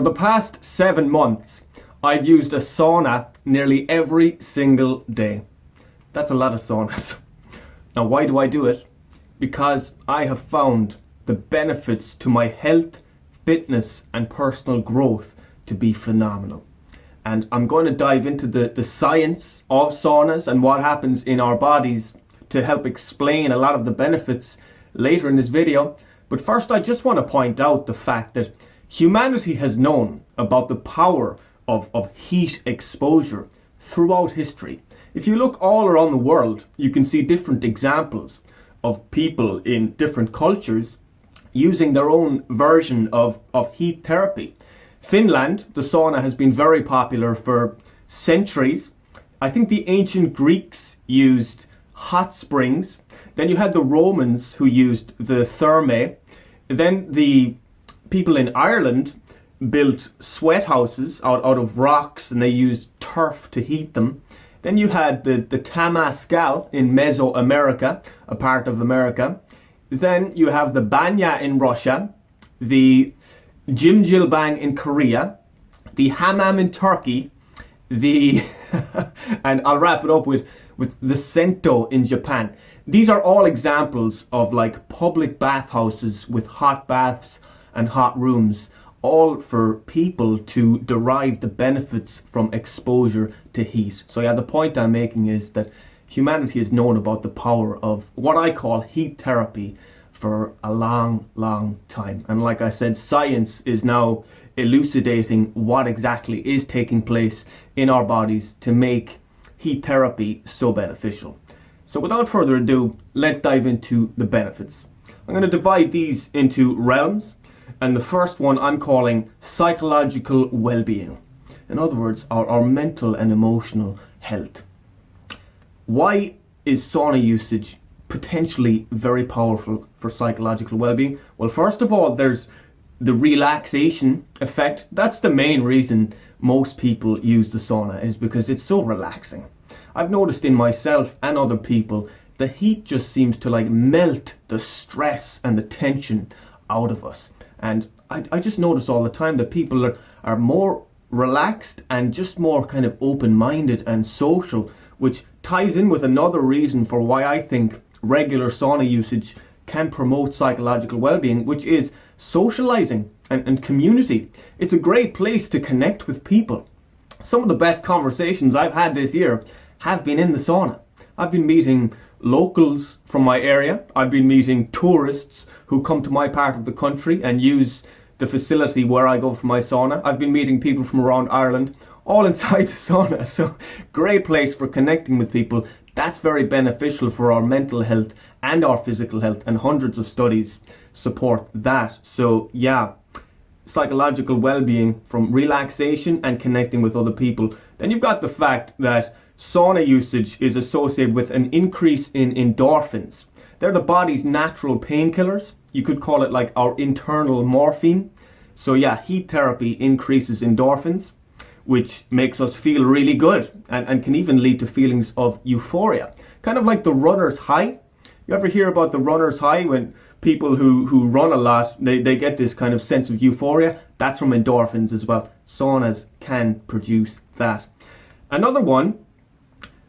For the past 7 months, I've used a sauna nearly every single day. That's a lot of saunas. Now, why do I do it? Because I have found the benefits to my health, fitness, and personal growth to be phenomenal. And I'm going to dive into the science of saunas and what happens in our bodies to help explain a lot of the benefits later in this video. But first, I just want to point out the fact that humanity has known about the power of heat exposure throughout history. If you look all around the world, you can see different examples of people in different cultures using their own version of heat therapy. Finland, the sauna has been very popular for centuries. I think the ancient Greeks used hot springs. Then you had the Romans who used the thermae. Then the people in Ireland built sweat houses out of rocks, and they used turf to heat them. Then you had the Tamascal in Mesoamerica, a part of America. Then you have the banya in Russia, the jjimjilbang in Korea, the hammam in Turkey, and I'll wrap it up with the sento in Japan. These are all examples of like public bathhouses with hot baths and hot rooms, all for people to derive the benefits from exposure to heat. So yeah, the point I'm making is that humanity has known about the power of what I call heat therapy for a long time. And like I said, science is now elucidating what exactly is taking place in our bodies to make heat therapy so beneficial. So without further ado, let's dive into the benefits. I'm going to divide these into realms, and the first one I'm calling psychological well-being. In other words, our mental and emotional health. Why is sauna usage potentially very powerful for psychological well-being? Well, first of all, there's the relaxation effect. That's the main reason most people use the sauna, is because it's so relaxing. I've noticed in myself and other people, the heat just seems to like melt the stress and the tension out of us. And I just notice all the time that people are more relaxed and just more kind of open-minded and social, which ties in with another reason for why I think regular sauna usage can promote psychological well-being, which is socializing and community. It's a great place to connect with people. Some of the best conversations I've had this year have been in the sauna. I've been meeting locals from my area. I've been meeting tourists who come to my part of the country and use the facility where I go for my sauna. I've been meeting people from around Ireland, all inside the sauna. So great place for connecting with people. That's very beneficial for our mental health and our physical health, and hundreds of studies support that. So yeah, psychological well-being from relaxation and connecting with other people. Then you've got the fact that sauna usage is associated with an increase in endorphins. They're the body's natural painkillers. You could call it like our internal morphine. So yeah, heat therapy increases endorphins, which makes us feel really good and can even lead to feelings of euphoria. Kind of like the runner's high. You ever hear about the runner's high when people who run a lot, they get this kind of sense of euphoria? That's from endorphins as well. Saunas can produce that. Another one,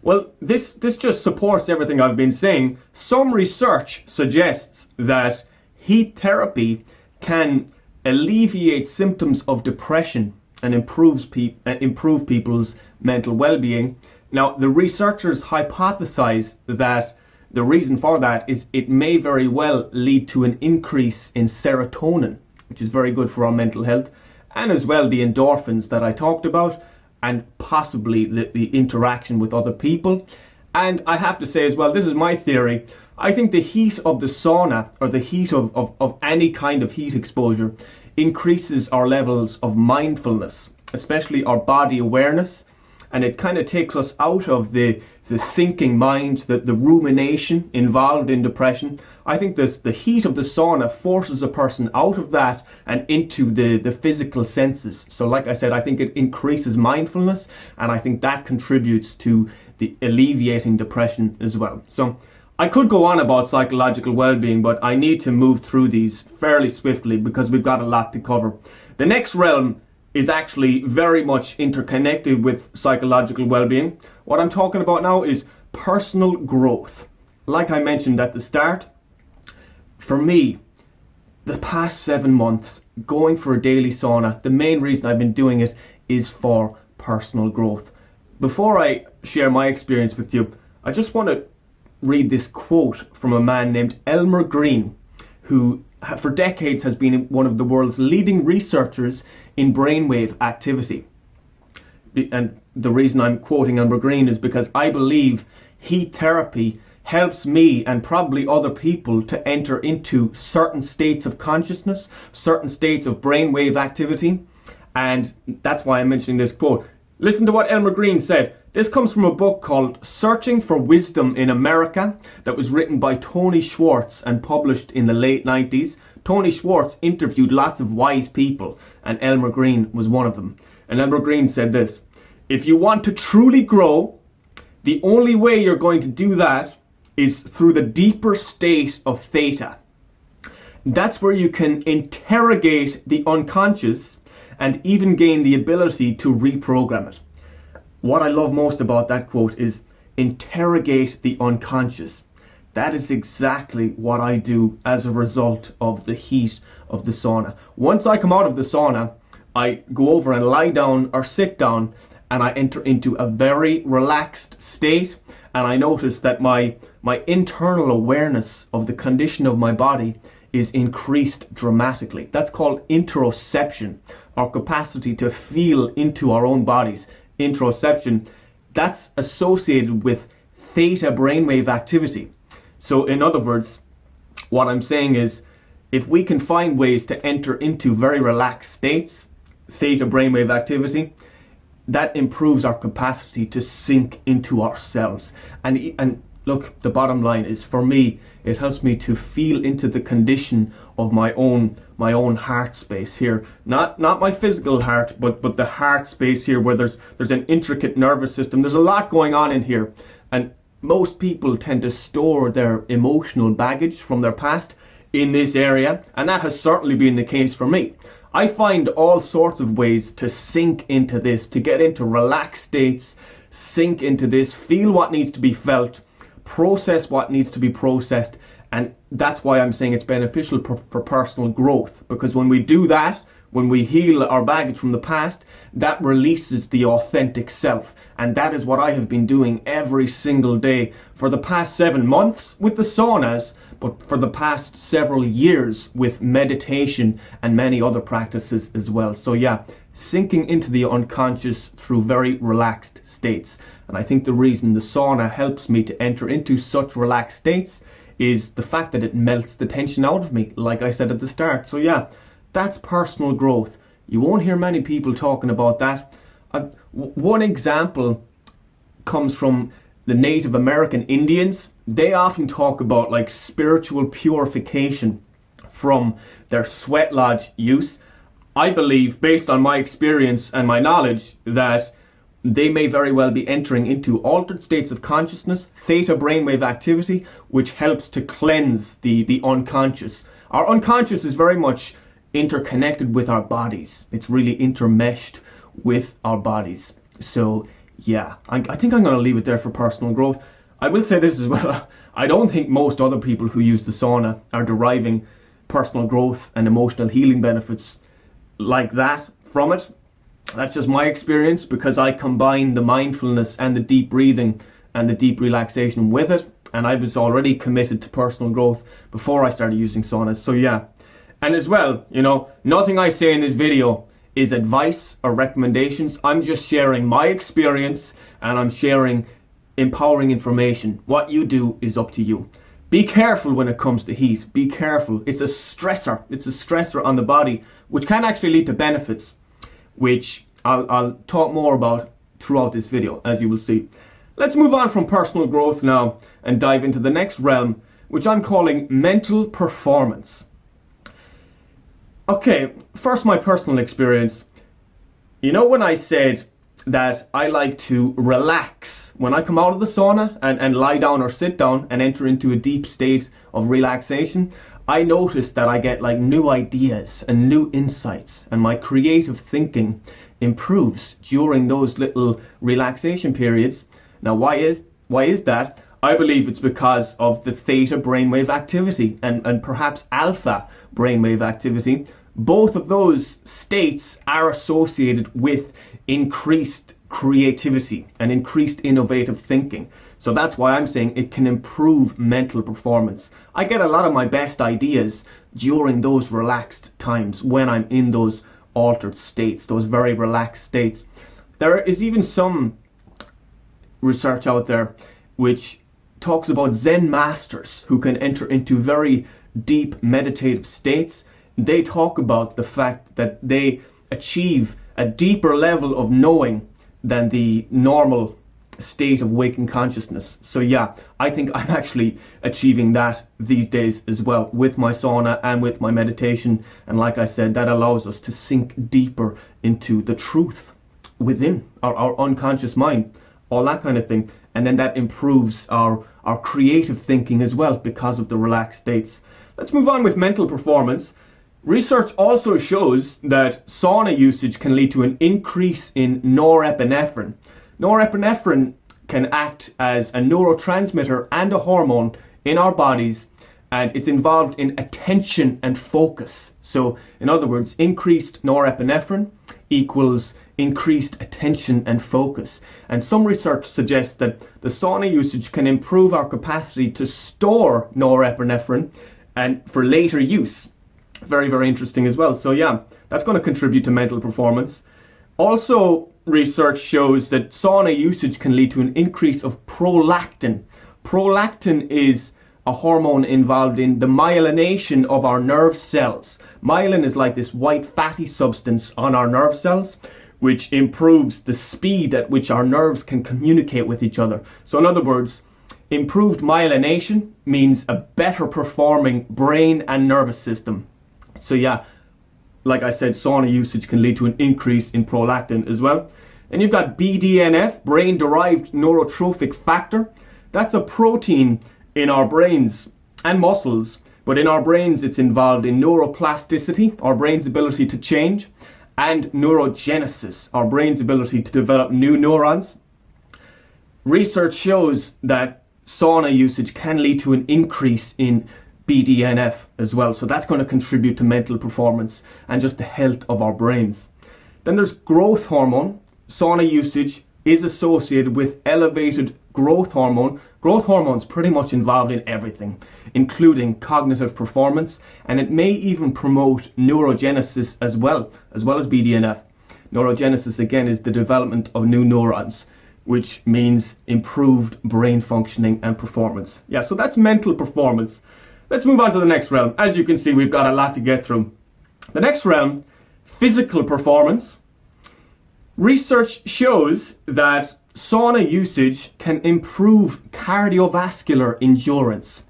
well, this just supports everything I've been saying. Some research suggests that heat therapy can alleviate symptoms of depression and improve people's mental well-being. Now, the researchers hypothesize that the reason for that is it may very well lead to an increase in serotonin, which is very good for our mental health, and as well the endorphins that I talked about, and possibly the interaction with other people. And I have to say as well, this is my theory, I think the heat of the sauna, or the heat of any kind of heat exposure, increases our levels of mindfulness, especially our body awareness, and it kind of takes us out of the thinking mind, the rumination involved in depression. I think the heat of the sauna forces a person out of that and into the physical senses. So like I said, I think it increases mindfulness, and I think that contributes to the alleviating depression as well. So I could go on about psychological well-being, but I need to move through these fairly swiftly because we've got a lot to cover. The next realm is actually very much interconnected with psychological well-being. What I'm talking about now is personal growth. Like I mentioned at the start, for me, the past 7 months, going for a daily sauna, the main reason I've been doing it is for personal growth. Before I share my experience with you, I just want to read this quote from a man named ELMER who for decades has been one of the world's leading researchers in brainwave activity. And the reason I'm quoting ELMER is because I believe heat therapy helps me and probably other people to enter into certain states of consciousness, certain states of brainwave activity. And that's why I'm mentioning this quote. Listen to what ELMER said. This comes from a book called Searching for Wisdom in America that was written by Tony Schwartz and published in the late 90s. Tony Schwartz interviewed lots of wise people and ELMER was one of them. And ELMER said this: if you want to truly grow, the only way you're going to do that is through the deeper state of theta. That's where you can interrogate the unconscious and even gain the ability to reprogram it. What I love most about that quote is interrogate the unconscious. That is exactly what I do as a result of the heat of the sauna. Once I come out of the sauna, I go over and lie down or sit down and I enter into a very relaxed state, and I notice that my internal awareness of the condition of my body is increased dramatically. That's called interoception, our capacity to feel into our own bodies. Interoception, that's associated with theta brainwave activity. So in other words, what I'm saying is, if we can find ways to enter into very relaxed states, theta brainwave activity, that improves our capacity to sink into ourselves. And look, the bottom line is, for me, it helps me to feel into the condition of my own heart space here. Not my physical heart, but the heart space here, where there's an intricate nervous system. There's a lot going on in here. And most people tend to store their emotional baggage from their past in this area. And that has certainly been the case for me. I find all sorts of ways to sink into this, to get into relaxed states, sink into this, feel what needs to be felt, process what needs to be processed. And that's why I'm saying it's beneficial for personal growth, because when we do that, when we heal our baggage from the past, that releases the authentic self. And that is what I have been doing every single day for the past 7 months with the saunas, but for the past several years with meditation and many other practices as well. So yeah, sinking into the unconscious through very relaxed states. And I think the reason the sauna helps me to enter into such relaxed states is the fact that it melts the tension out of me, like I said at the start. So yeah, that's personal growth. You won't hear many people talking about that. One example comes from the Native American Indians. They often talk about like spiritual purification from their sweat lodge use. I believe, based on my experience and my knowledge, that they may very well be entering into altered states of consciousness, theta brainwave activity, which helps to cleanse the unconscious. Our unconscious is very much interconnected with our bodies. It's really intermeshed with our bodies. So yeah, I think I'm going to leave it there for personal growth. I will say this as well. I don't think most other people who use the sauna are deriving personal growth and emotional healing benefits like that from it. That's just my experience, because I combine the mindfulness and the deep breathing and the deep relaxation with it. And I was already committed to personal growth before I started using saunas. So yeah. And as well, nothing I say in this video is advice or recommendations. I'm just sharing my experience, and I'm sharing empowering information. What you do is up to you. Be careful when it comes to heat. Be careful. It's a stressor. It's a stressor on the body, which can actually lead to benefits, which I'll talk more about throughout this video, as you will see. Let's move on from personal growth now and dive into the next realm, which I'm calling mental performance. Okay, first my personal experience. When I said that I like to relax. When I come out of the sauna and lie down or sit down and enter into a deep state of relaxation, I notice that I get like new ideas and new insights, and my creative thinking improves during those little relaxation periods. Now, why is that? I believe it's because of the theta brainwave activity and perhaps alpha brainwave activity. Both of those states are associated with increased creativity and increased innovative thinking. So that's why I'm saying it can improve mental performance. I get a lot of my best ideas during those relaxed times when I'm in those altered states, those very relaxed states. There is even some research out there which talks about Zen masters who can enter into very deep meditative states. They talk about the fact that they achieve a deeper level of knowing than the normal state of waking consciousness. So yeah, I think I'm actually achieving that these days as well with my sauna and with my meditation. And like I said, that allows us to sink deeper into the truth within our unconscious mind, all that kind of thing. And then that improves our creative thinking as well because of the relaxed states. Let's move on with mental performance. Research also shows that sauna usage can lead to an increase in norepinephrine. Norepinephrine can act as a neurotransmitter and a hormone in our bodies, and it's involved in attention and focus. So, in other words, increased norepinephrine equals increased attention and focus. And some research suggests that the sauna usage can improve our capacity to store norepinephrine and for later use. Very, very interesting as well. So yeah, that's going to contribute to mental performance. Also, research shows that sauna usage can lead to an increase of prolactin. Prolactin is a hormone involved in the myelination of our nerve cells. Myelin is like this white fatty substance on our nerve cells, which improves the speed at which our nerves can communicate with each other. So in other words, improved myelination means a better performing brain and nervous system. So yeah, like I said, sauna usage can lead to an increase in prolactin as well. And you've got BDNF, brain-derived neurotrophic factor. That's a protein in our brains and muscles, but in our brains it's involved in neuroplasticity, our brain's ability to change, and neurogenesis, our brain's ability to develop new neurons. Research shows that sauna usage can lead to an increase in BDNF as well, so that's going to contribute to mental performance and just the health of our brains. Then there's growth hormone. Sauna usage is associated with elevated growth hormone. Growth hormone is pretty much involved in everything, including cognitive performance, and it may even promote neurogenesis as well as BDNF. Neurogenesis, again, is the development of new neurons, which means improved brain functioning and performance. Yeah, so that's mental performance. Let's move on to the next realm. As you can see, we've got a lot to get through. The next realm, physical performance. Research shows that sauna usage can improve cardiovascular endurance.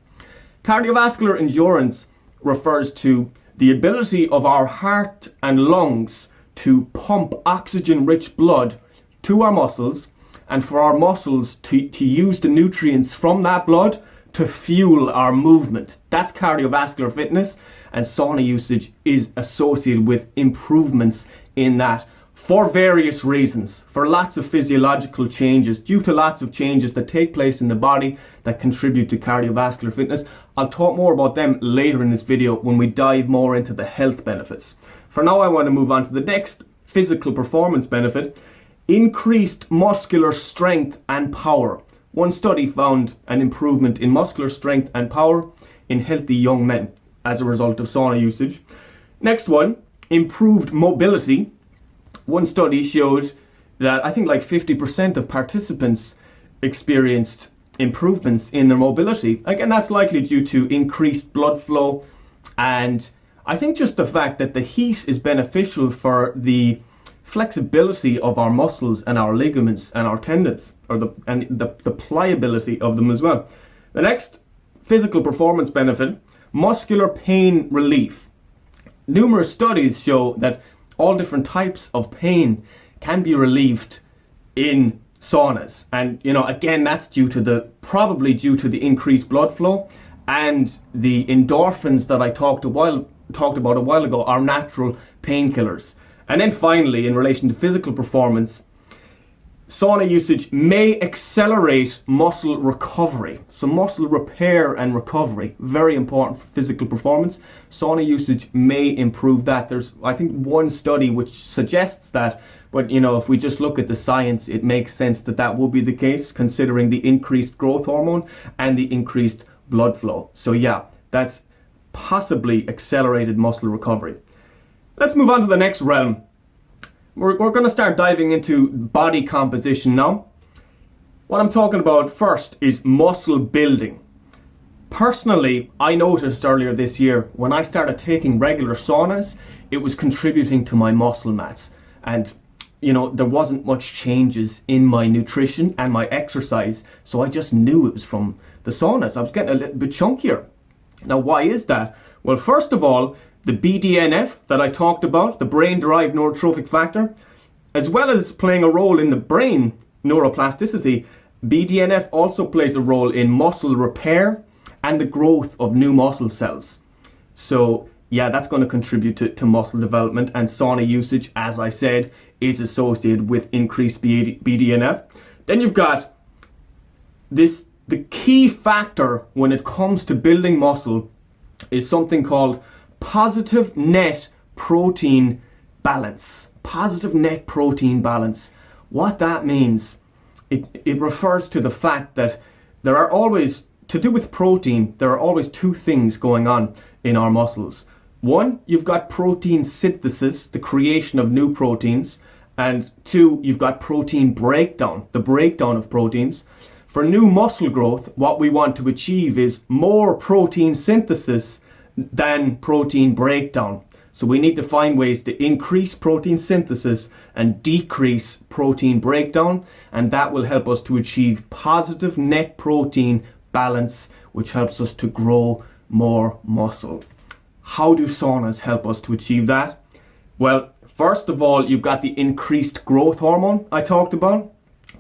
Cardiovascular endurance refers to the ability of our heart and lungs to pump oxygen-rich blood to our muscles, and for our muscles to use the nutrients from that blood to fuel our movement. That's cardiovascular fitness, and sauna usage is associated with improvements in that for various reasons, for lots of physiological changes, due to lots of changes that take place in the body that contribute to cardiovascular fitness. I'll talk more about them later in this video when we dive more into the health benefits. For now, I want to move on to the next physical performance benefit, increased muscular strength and power. One study found an improvement in muscular strength and power in healthy young men as a result of sauna usage. Next one, improved mobility. One study showed that I think like 50% of participants experienced improvements in their mobility. Again, that's likely due to increased blood flow, and I think just the fact that the heat is beneficial for the flexibility of our muscles and our ligaments and our tendons, or the pliability of them as well. The next physical performance benefit, muscular pain relief. Numerous studies show that all different types of pain can be relieved in saunas. And, you know, again, that's probably due to the increased blood flow, and the endorphins that I talked about a while ago are natural painkillers. And then finally, in relation to physical performance, sauna usage may accelerate muscle recovery. So muscle repair and recovery, very important for physical performance. Sauna usage may improve that. There's, I think, one study which suggests that, but you know, if we just look at the science, it makes sense that that will be the case, considering the increased growth hormone and the increased blood flow. So yeah, that's possibly accelerated muscle recovery. Let's move on to the next realm. We're going to start diving into body composition now. What I'm talking about first is muscle building. Personally, I noticed earlier this year when I started taking regular saunas, it was contributing to my muscle mass. And, you know, there wasn't much changes in my nutrition and my exercise, so I just knew it was from the saunas. I was getting a little bit chunkier. Now, why is that? Well, first of all, the BDNF that I talked about, the brain-derived neurotrophic factor, as well as playing a role in the brain neuroplasticity, BDNF also plays a role in muscle repair and the growth of new muscle cells. So yeah, that's going to contribute to muscle development, and sauna usage, as I said, is associated with increased BDNF. Then you've got the key factor when it comes to building muscle is something called positive net protein balance. Positive net protein balance. What that means, it refers to the fact that there are always, to do with protein, there are always two things going on in our muscles. One, you've got protein synthesis, the creation of new proteins, and two, you've got protein breakdown, the breakdown of proteins. For new muscle growth, what we want to achieve is more protein synthesis than protein breakdown. So we need to find ways to increase protein synthesis and decrease protein breakdown, and that will help us to achieve positive net protein balance, which helps us to grow more muscle. How do saunas help us to achieve that? Well, first of all, you've got the increased growth hormone I talked about.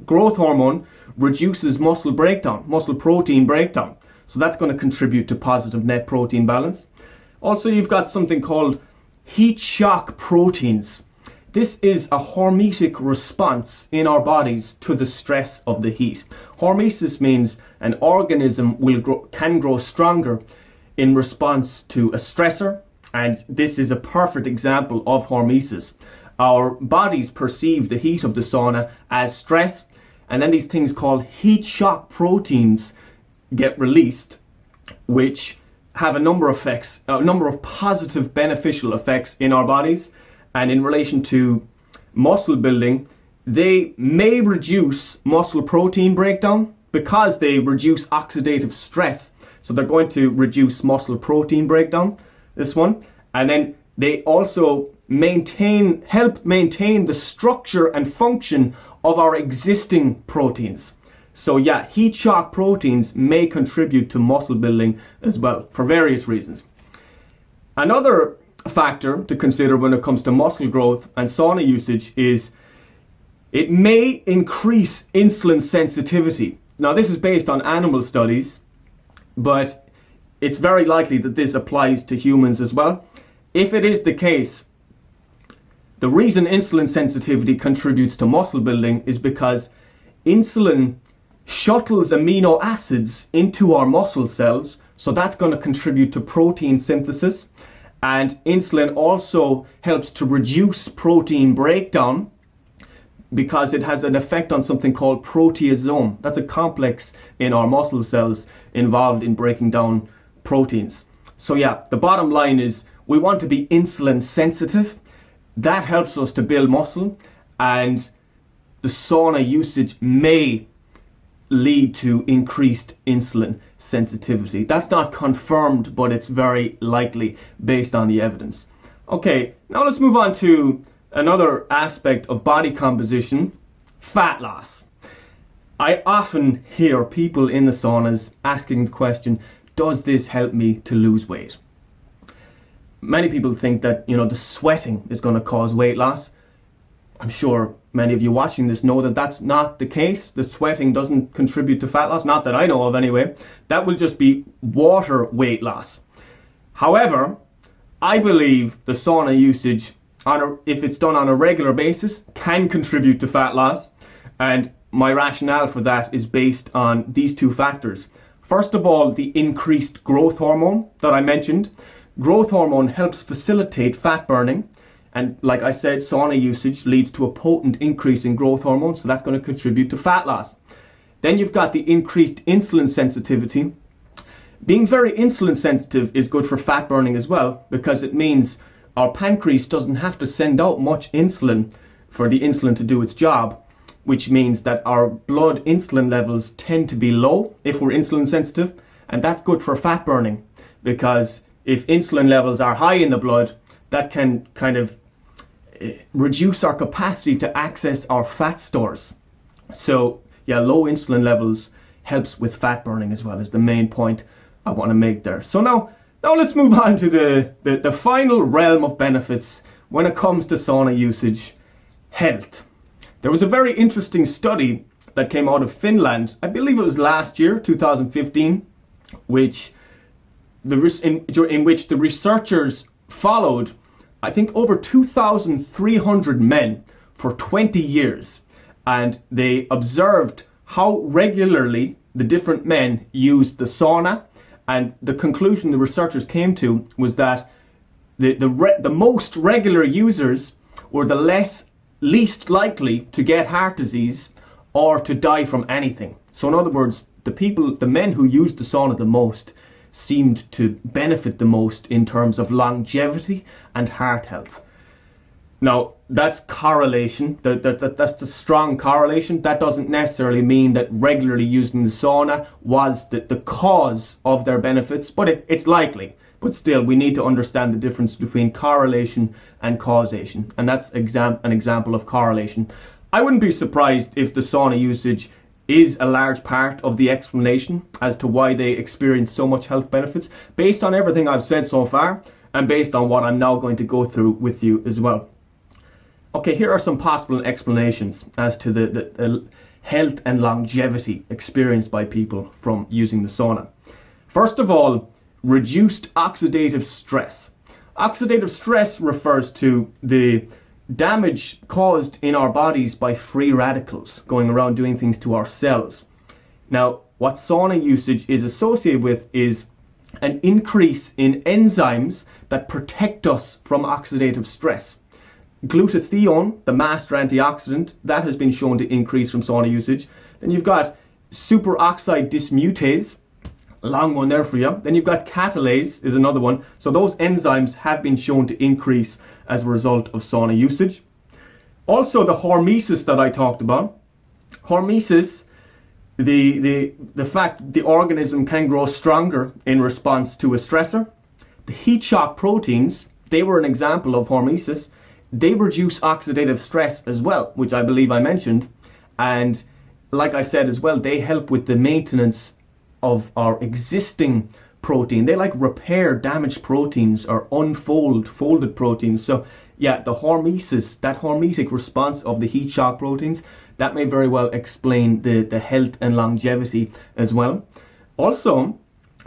Growth hormone reduces muscle breakdown, muscle protein breakdown. So that's going to contribute to positive net protein balance. Also, you've got something called heat shock proteins. This is a hormetic response in our bodies to the stress of the heat. Hormesis means an organism can grow stronger in response to a stressor, and this is a perfect example of hormesis. Our bodies perceive the heat of the sauna as stress, and then these things called heat shock proteins get released, which have a number of positive beneficial effects in our bodies. And in relation to muscle building, they may reduce muscle protein breakdown because they reduce oxidative stress. So they're going to reduce muscle protein breakdown, this one. And then they also help maintain the structure and function of our existing proteins. So yeah, heat shock proteins may contribute to muscle building as well for various reasons. Another factor to consider when it comes to muscle growth and sauna usage is it may increase insulin sensitivity. Now, this is based on animal studies, but it's very likely that this applies to humans as well. If it is the case, the reason insulin sensitivity contributes to muscle building is because insulin shuttles amino acids into our muscle cells, so that's going to contribute to protein synthesis. And insulin also helps to reduce protein breakdown because it has an effect on something called proteasome. That's a complex in our muscle cells involved in breaking down proteins. So yeah, the bottom line is we want to be insulin sensitive. That helps us to build muscle, and the sauna usage may lead to increased insulin sensitivity. That's not confirmed, but it's very likely based on the evidence. Okay, now let's move on to another aspect of body composition, fat loss. I often hear people in the saunas asking the question, does this help me to lose weight? Many people think that, the sweating is going to cause weight loss. I'm sure many of you watching this know that that's not the case. The sweating doesn't contribute to fat loss, not that I know of anyway. That will just be water weight loss. However, I believe the sauna usage, if it's done on a regular basis, can contribute to fat loss. And my rationale for that is based on these two factors. First of all, the increased growth hormone that I mentioned. Growth hormone helps facilitate fat burning. And like I said, sauna usage leads to a potent increase in growth hormone, so that's going to contribute to fat loss. Then you've got the increased insulin sensitivity. Being very insulin sensitive is good for fat burning as well, because it means our pancreas doesn't have to send out much insulin for the insulin to do its job, which means that our blood insulin levels tend to be low if we're insulin sensitive, and that's good for fat burning, because if insulin levels are high in the blood, that can kind of reduce our capacity to access our fat stores. So yeah, low insulin levels helps with fat burning as well, is the main point I want to make there. So now let's move on to the final realm of benefits when it comes to sauna usage: health. There was a very interesting study that came out of Finland, I believe it was last year, 2015, in which the researchers followed, I think, over 2,300 men for 20 years, and they observed how regularly the different men used the sauna. And the conclusion the researchers came to was that the most regular users were the least likely to get heart disease or to die from anything. So in other words, the men who used the sauna the most seemed to benefit the most in terms of longevity and heart health. Now, that's correlation. That's the strong correlation. That doesn't necessarily mean that regularly using the sauna was the cause of their benefits, but it's likely. But still, we need to understand the difference between correlation and causation. And that's an example of correlation. I wouldn't be surprised if the sauna usage is a large part of the explanation as to why they experience so much health benefits, based on everything I've said so far and based on what I'm now going to go through with you as well. Okay, here are some possible explanations as to the health and longevity experienced by people from using the sauna. First of all, reduced oxidative stress. Oxidative stress refers to the damage caused in our bodies by free radicals going around doing things to our cells. Now, what sauna usage is associated with is an increase in enzymes that protect us from oxidative stress. Glutathione, the master antioxidant, that has been shown to increase from sauna usage. Then you've got superoxide dismutase, long one there for you. Then you've got catalase is another one. So those enzymes have been shown to increase as a result of sauna usage. Also the hormesis that I talked about. Hormesis, the fact the organism can grow stronger in response to a stressor. The heat shock proteins, they were an example of hormesis. They reduce oxidative stress as well, which I believe I mentioned. And like I said as well, they help with the maintenance of our existing protein. They like repair damaged proteins or folded proteins. So yeah, the hormesis, that hormetic response of the heat shock proteins, that may very well explain the health and longevity as well. Also,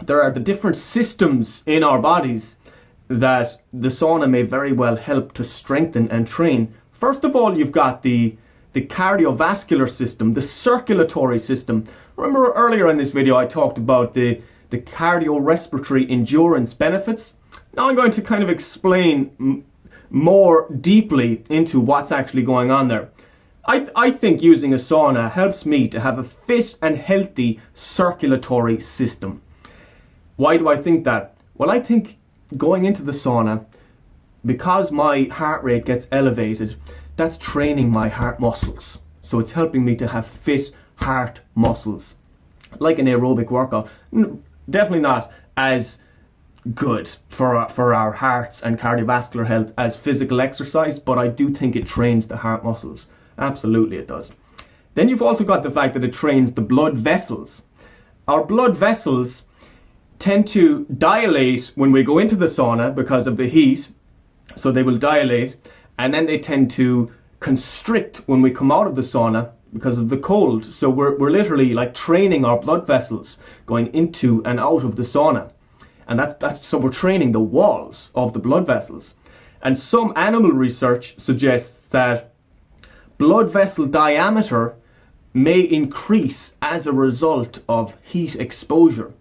there are the different systems in our bodies that the sauna may very well help to strengthen and train. First of all, you've got the cardiovascular system, the circulatory system. Remember earlier in this video I talked about the cardiorespiratory endurance benefits. Now I'm going to kind of explain more deeply into what's actually going on there. I think using a sauna helps me to have a fit and healthy circulatory system. Why do I think that? Well, I think going into the sauna, because my heart rate gets elevated, that's training my heart muscles. So it's helping me to have fit heart muscles. Like an aerobic workout. Definitely not as good for our hearts and cardiovascular health as physical exercise, but I do think it trains the heart muscles. Absolutely it does. Then you've also got the fact that it trains the blood vessels. Our blood vessels tend to dilate when we go into the sauna because of the heat, so they will dilate, and then they tend to constrict when we come out of the sauna because of the cold. So we're literally like training our blood vessels going into and out of the sauna. And that's so we're training the walls of the blood vessels. And some animal research suggests that blood vessel diameter may increase as a result of heat exposure.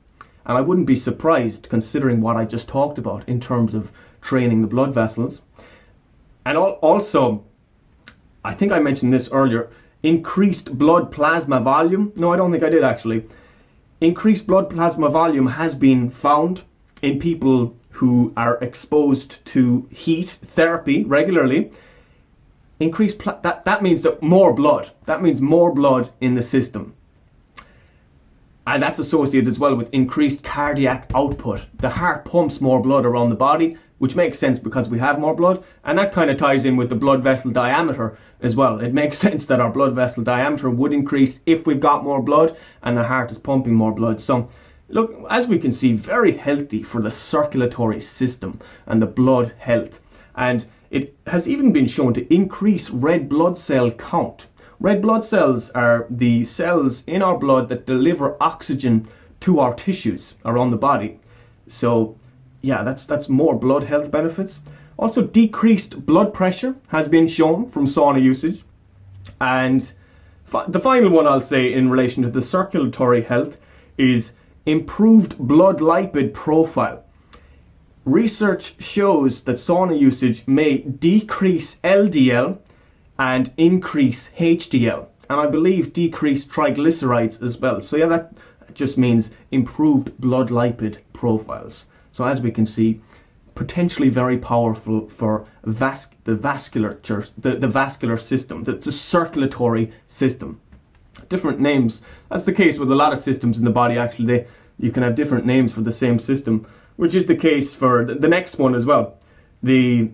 And I wouldn't be surprised considering what I just talked about in terms of training the blood vessels. And also, I think I mentioned this earlier, increased blood plasma volume. No, I don't think I did actually. Increased blood plasma volume has been found in people who are exposed to heat therapy regularly. That means that more blood. That means more blood in the system. And that's associated as well with increased cardiac output. The heart pumps more blood around the body, which makes sense because we have more blood. And that kind of ties in with the blood vessel diameter as well. It makes sense that our blood vessel diameter would increase if we've got more blood and the heart is pumping more blood. So look, as we can see, very healthy for the circulatory system and the blood health. And it has even been shown to increase red blood cell count. Red blood cells are the cells in our blood that deliver oxygen to our tissues around the body. So yeah, that's more blood health benefits. Also, decreased blood pressure has been shown from sauna usage. And the final one I'll say in relation to the circulatory health is improved blood lipid profile. Research shows that sauna usage may decrease LDL and increase HDL, and I believe decrease triglycerides as well. So yeah, that just means improved blood lipid profiles. So as we can see, potentially very powerful for the vascular system, the circulatory system. Different names. That's the case with a lot of systems in the body. Actually, you can have different names for the same system, which is the case for the next one as well. The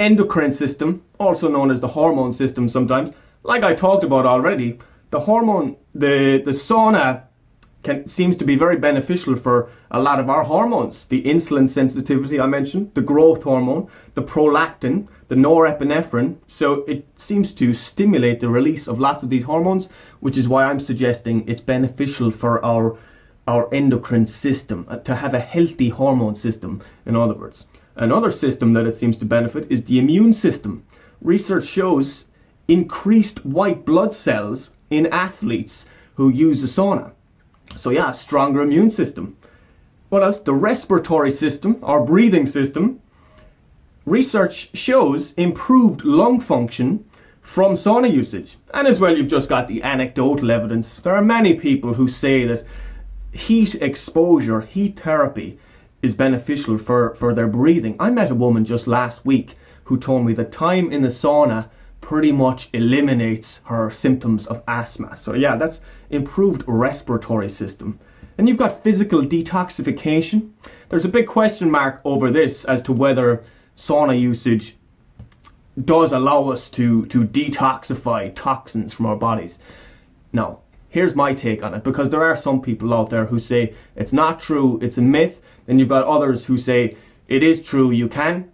endocrine system, also known as the hormone system sometimes, like I talked about already, the sauna seems to be very beneficial for a lot of our hormones. The insulin sensitivity I mentioned, the growth hormone, the prolactin, the norepinephrine. So it seems to stimulate the release of lots of these hormones, which is why I'm suggesting it's beneficial for our endocrine system, to have a healthy hormone system, in other words. Another system that it seems to benefit is the immune system. Research shows increased white blood cells in athletes who use a sauna. So yeah, stronger immune system. What else? The respiratory system, our breathing system. Research shows improved lung function from sauna usage. And as well, you've just got the anecdotal evidence. There are many people who say that heat exposure, heat therapy, is beneficial for their breathing. I met a woman just last week who told me that time in the sauna pretty much eliminates her symptoms of asthma. So yeah, that's improved respiratory system. And you've got physical detoxification. There's a big question mark over this as to whether sauna usage does allow us to detoxify toxins from our bodies. Now, here's my take on it, because there are some people out there who say it's not true, it's a myth. Then you've got others who say it is true, you can.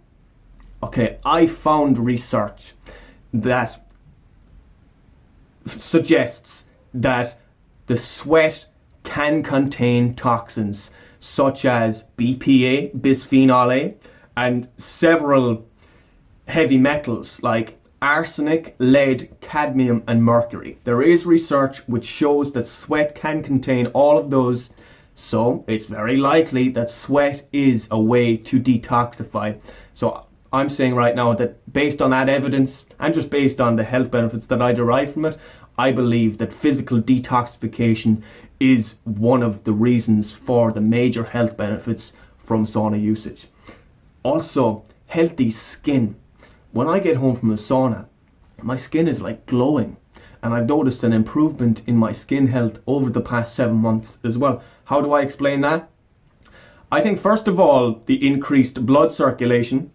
Okay, I found research that suggests that the sweat can contain toxins such as BPA, bisphenol A, and several heavy metals like arsenic, lead, cadmium, and mercury. There is research which shows that sweat can contain all of those, so it's very likely that sweat is a way to detoxify. So I'm saying right now that based on that evidence and just based on the health benefits that I derive from it, I believe that physical detoxification is one of the reasons for the major health benefits from sauna usage. Also, healthy skin. When I get home from a sauna, my skin is like glowing, and I've noticed an improvement in my skin health over the past 7 months as well. How do I explain that? I think first of all, the increased blood circulation.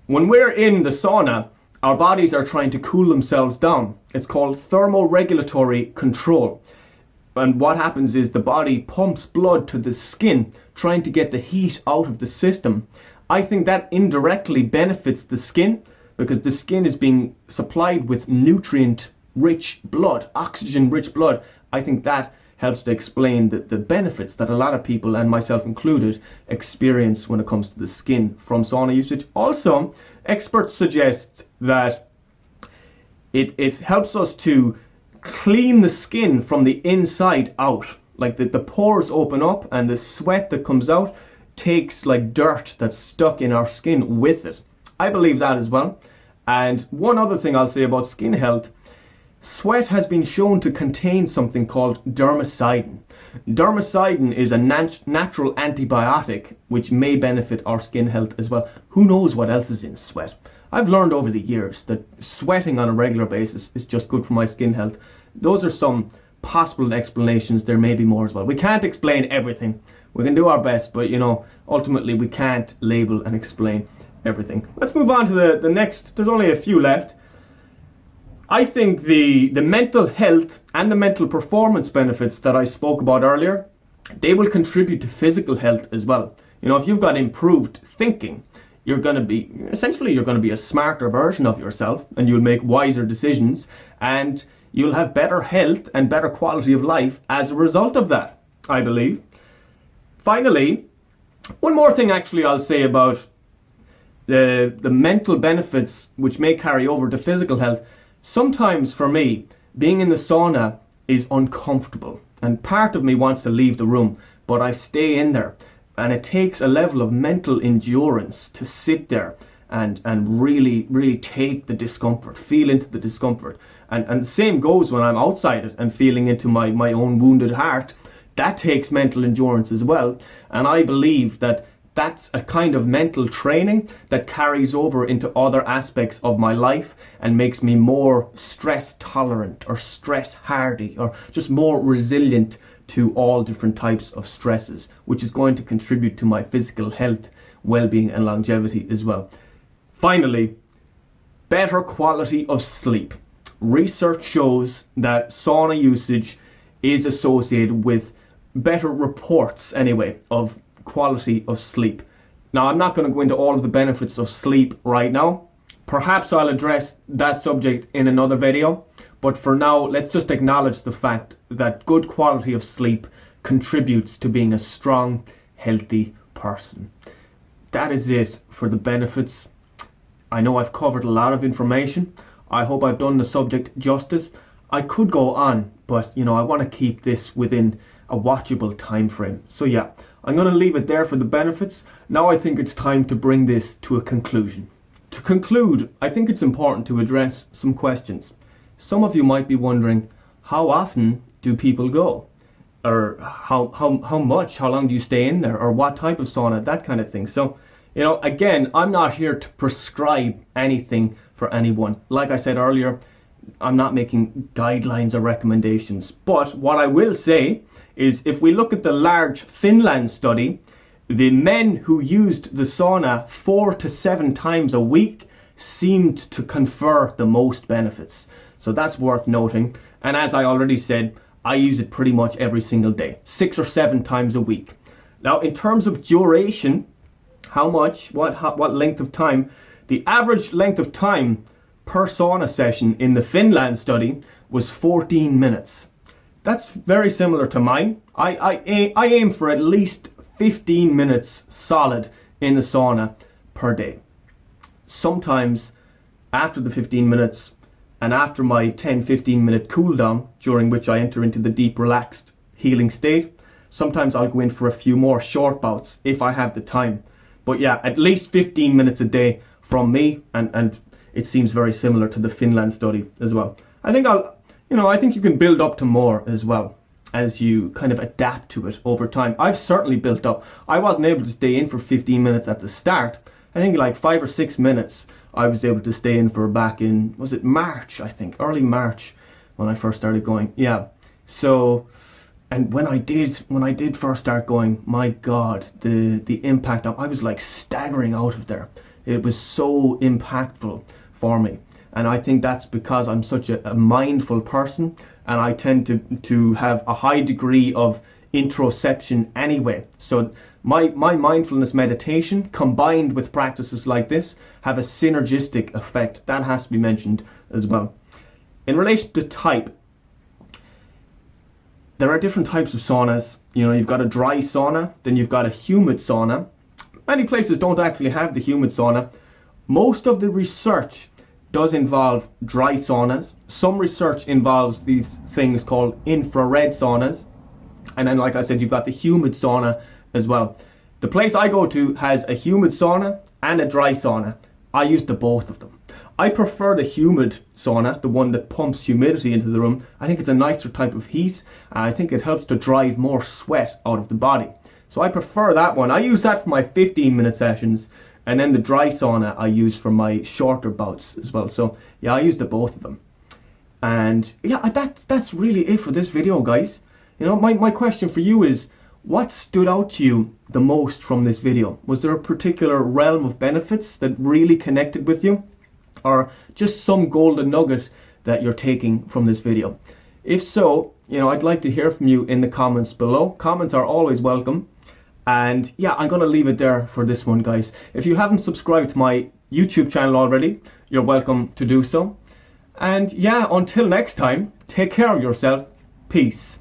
When we're in the sauna, our bodies are trying to cool themselves down. It's called thermoregulatory control. And what happens is the body pumps blood to the skin, trying to get the heat out of the system. I think that indirectly benefits the skin. because the skin is being supplied with nutrient-rich blood, oxygen-rich blood. I think that helps to explain the benefits that a lot of people, and myself included, experience when it comes to the skin from sauna usage. Also, experts suggest that it helps us to clean the skin from the inside out. Like the pores open up and the sweat that comes out takes like dirt that's stuck in our skin with it. I believe that as well. And one other thing I'll say about skin health, sweat has been shown to contain something called dermacidin. Dermacidin is a natural antibiotic which may benefit our skin health as well. Who knows what else is in sweat? I've learned over the years that sweating on a regular basis is just good for my skin health. Those are some possible explanations. There may be more as well. We can't explain everything. We can do our best, but ultimately we can't label and explain everything. Let's move on to the next. There's only a few left. I think the mental health and the mental performance benefits that I spoke about earlier, they will contribute to physical health as well. If you've got improved thinking, you're going to be a smarter version of yourself, and you'll make wiser decisions, and you'll have better health and better quality of life as a result of that, I believe. Finally, one more thing actually I'll say about the mental benefits which may carry over to physical health. Sometimes for me, being in the sauna is uncomfortable, and part of me wants to leave the room, but I stay in there. And it takes a level of mental endurance to sit there and really, really take the discomfort, feel into the discomfort. And the same goes when I'm outside it and feeling into my own wounded heart. That takes mental endurance as well. And I believe that that's a kind of mental training that carries over into other aspects of my life and makes me more stress tolerant or stress hardy or just more resilient to all different types of stresses, which is going to contribute to my physical health, well-being and longevity as well. Finally, better quality of sleep. Research shows that sauna usage is associated with better reports anyway of quality of sleep. Now, I'm not going to go into all of the benefits of sleep right now. Perhaps I'll address that subject in another video. But for now, let's just acknowledge the fact that good quality of sleep contributes to being a strong, healthy person. That is it for the benefits. I know I've covered a lot of information. I hope I've done the subject justice. I could go on, but I want to keep this within a watchable time frame. So yeah, I'm going to leave it there for the benefits. Now I think it's time to bring this to a conclusion. To conclude, I think it's important to address some questions. Some of you might be wondering, how often do people go? Or how long do you stay in there? Or what type of sauna? That kind of thing. So, again, I'm not here to prescribe anything for anyone. Like I said earlier, I'm not making guidelines or recommendations. But what I will say is if we look at the large Finland study, the men who used the sauna 4 to 7 times a week seemed to confer the most benefits. So that's worth noting. And as I already said, I use it pretty much every single day, 6 or 7 times a week. Now, in terms of duration, how much, what length of time, the average length of time per sauna session in the Finland study was 14 minutes. That's very similar to mine. I aim for at least 15 minutes solid in the sauna per day. Sometimes after the 15 minutes, and after my 10-15 minute cool down, during which I enter into the deep relaxed healing state, sometimes I'll go in for a few more short bouts if I have the time. But yeah, at least 15 minutes a day from me, and it seems very similar to the Finland study as well. I think you can build up to more as well as you kind of adapt to it over time. I've certainly built up. I wasn't able to stay in for 15 minutes at the start. I think like 5 or 6 minutes I was able to stay in for back in, was it March, I think, early March when I first started going. Yeah. So, and when I did first start going, my God, the impact, I was like staggering out of there. It was so impactful for me. And I think that's because I'm such a mindful person, and I tend to have a high degree of interoception anyway. So my mindfulness meditation combined with practices like this have a synergistic effect. That has to be mentioned as well. In relation to type, there are different types of saunas. You know, you've got a dry sauna, then you've got a humid sauna. Many places don't actually have the humid sauna. Most of the research does involve dry saunas. Some research involves these things called infrared saunas. And then, like I said, you've got the humid sauna as well. The place I go to has a humid sauna and a dry sauna. I use the both of them. I prefer the humid sauna, the one that pumps humidity into the room. I think it's a nicer type of heat, and I think it helps to drive more sweat out of the body. So I prefer that one. I use that for my 15-minute sessions, and then the dry sauna I use for my shorter bouts as well. So yeah, I use the both of them. And yeah, that's really it for this video, guys. You know, my question for you is, what stood out to you the most from this video? Was there a particular realm of benefits that really connected with you? Or just some golden nugget that you're taking from this video? If so, you know, I'd like to hear from you in the comments below. Comments are always welcome. And yeah, I'm going to leave it there for this one, guys. If you haven't subscribed to my YouTube channel already, you're welcome to do so. And yeah, until next time, take care of yourself. Peace.